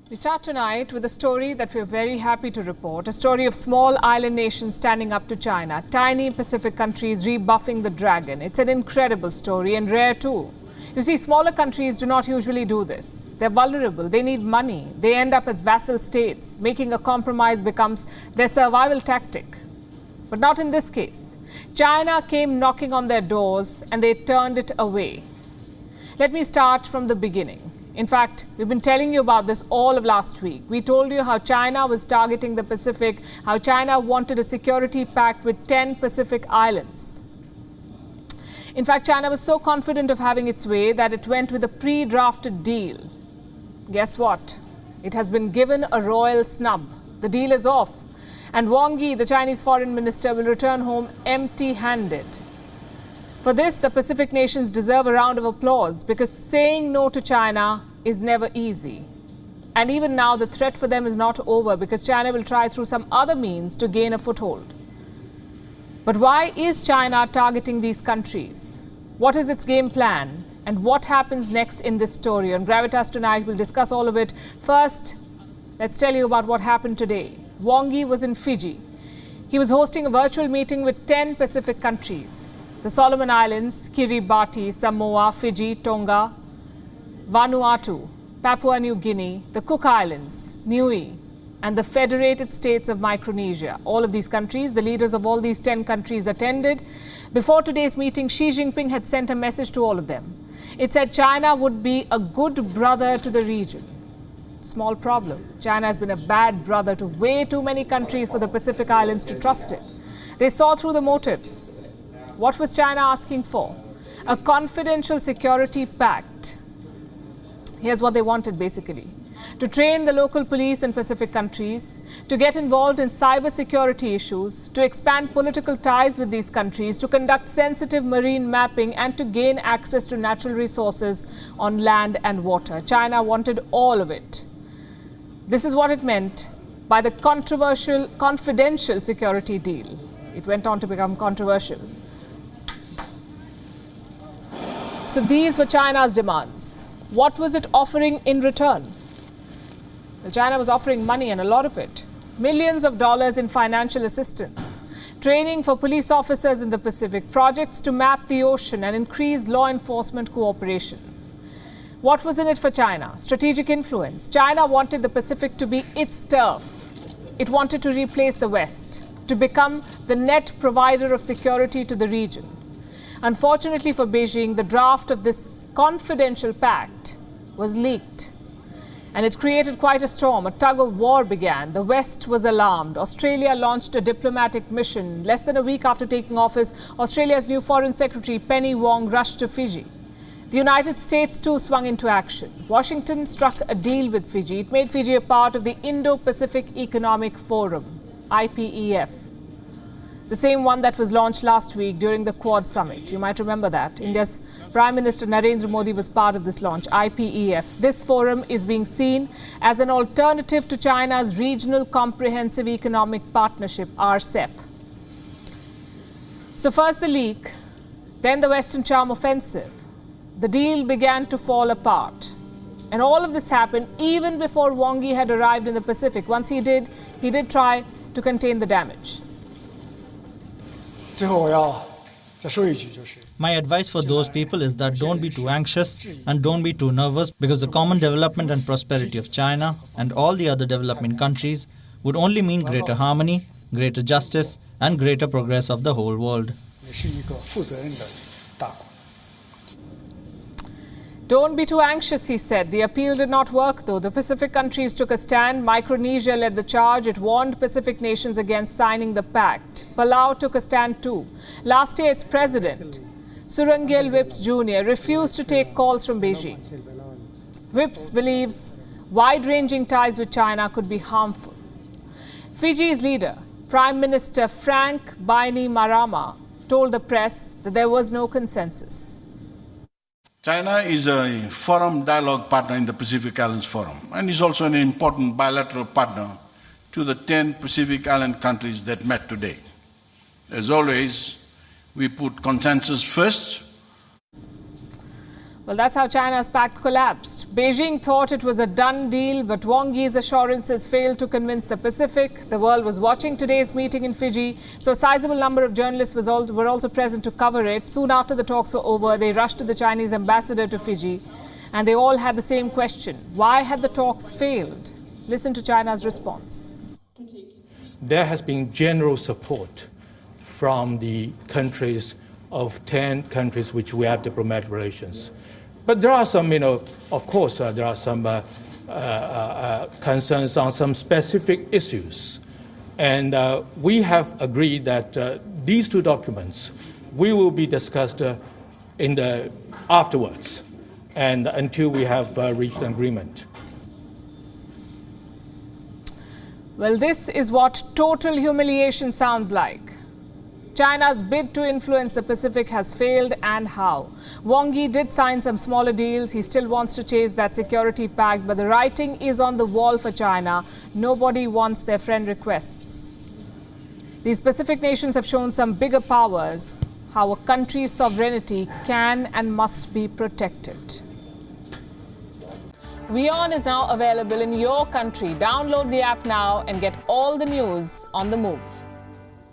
We start tonight with a story that we're very happy to report, a story of small island nations standing up to China, tiny Pacific countries rebuffing the dragon. It's an incredible story and rare too. You see, smaller countries do not usually do this. They're vulnerable, they need money, they end up as vassal states. Making a compromise becomes their survival tactic. But not in this case. China came knocking on their doors and they turned it away. Let me start from the beginning. In fact, we've been telling you about this all of last week. We told you how China was targeting the Pacific, how China wanted a security pact with 10 Pacific islands. In fact, China was so confident of having its way that it went with a pre-drafted deal. Guess what? It has been given a royal snub. The deal is off. And Wang Yi, the Chinese foreign minister, will return home empty-handed. For this, the Pacific nations deserve a round of applause because saying no to China is never easy. And even now, the threat for them is not over because China will try through some other means to gain a foothold. But why is China targeting these countries? What is its game plan? And what happens next in this story? On Gravitas tonight, we'll discuss all of it. First, let's tell you about what happened today. Wang Yi was in Fiji. He was hosting a virtual meeting with 10 Pacific countries. The Solomon Islands, Kiribati, Samoa, Fiji, Tonga, Vanuatu, Papua New Guinea, the Cook Islands, Niue, and the Federated States of Micronesia. All of these countries, the leaders of all these 10 countries attended. Before today's meeting, Xi Jinping had sent a message to all of them. It said China would be a good brother to the region. Small problem. China has been a bad brother to way too many countries for the Pacific Islands to trust it. They saw through the motives. What was China asking for? A confidential security pact. Here's what they wanted, basically. To train the local police in Pacific countries, to get involved in cybersecurity issues, to expand political ties with these countries, to conduct sensitive marine mapping, and to gain access to natural resources on land and water. China wanted all of it. This is what it meant by the controversial confidential security deal. It went on to become controversial. So these were China's demands. What was it offering in return? Well, China was offering money, and a lot of it. Millions of dollars in financial assistance, training for police officers in the Pacific, projects to map the ocean and increase law enforcement cooperation. What was in it for China? Strategic influence. China wanted the Pacific to be its turf. It wanted to replace the West, to become the net provider of security to the region. Unfortunately for Beijing, the draft of this confidential pact was leaked. And it created quite a storm. A tug of war began. The West was alarmed. Australia launched a diplomatic mission. Less than a week after taking office, Australia's new Foreign Secretary Penny Wong rushed to Fiji. The United States too swung into action. Washington struck a deal with Fiji. It made Fiji a part of the Indo-Pacific Economic Forum, IPEF. The same one that was launched last week during the Quad Summit. You might remember that. India's Prime Minister Narendra Modi was part of this launch, IPEF. This forum is being seen as an alternative to China's Regional Comprehensive Economic Partnership, RCEP. So first the leak, then the Western Charm offensive. The deal began to fall apart. And all of this happened even before Wang Yi had arrived in the Pacific. Once he did try to contain the damage. My advice for those people is that don't be too anxious and don't be too nervous because the common development and prosperity of China and all the other developing countries would only mean greater harmony, greater justice and greater progress of the whole world. Don't be too anxious, he said. The appeal did not work, though. The Pacific countries took a stand. Micronesia led the charge. It warned Pacific nations against signing the pact. Palau took a stand too. Last year, its president, Surangel Whips Jr., refused to take calls from Beijing. Whips believes wide-ranging ties with China could be harmful. Fiji's leader, Prime Minister Frank Bainimarama, told the press that there was no consensus. China is a forum dialogue partner in the Pacific Islands Forum and is also an important bilateral partner to the 10 Pacific Island countries that met today. As always, we put consensus first. Well, that's how China's pact collapsed. Beijing thought it was a done deal, but Wang Yi's assurances failed to convince the Pacific. The world was watching today's meeting in Fiji, so a sizable number of journalists were also present to cover it. Soon after the talks were over, they rushed to the Chinese ambassador to Fiji, and they all had the same question. Why had the talks failed? Listen to China's response. There has been general support from the countries of 10 countries which we have diplomatic relations. But there are some, of course, there are some concerns on some specific issues. And we have agreed that these two documents will be discussed afterwards and until we have reached an agreement. Well, this is what total humiliation sounds like. China's bid to influence the Pacific has failed, and how? Wang Yi did sign some smaller deals. He still wants to chase that security pact, but the writing is on the wall for China. Nobody wants their friend requests. These Pacific nations have shown some bigger powers, how a country's sovereignty can and must be protected. WION is now available in your country. Download the app now and get all the news on the move.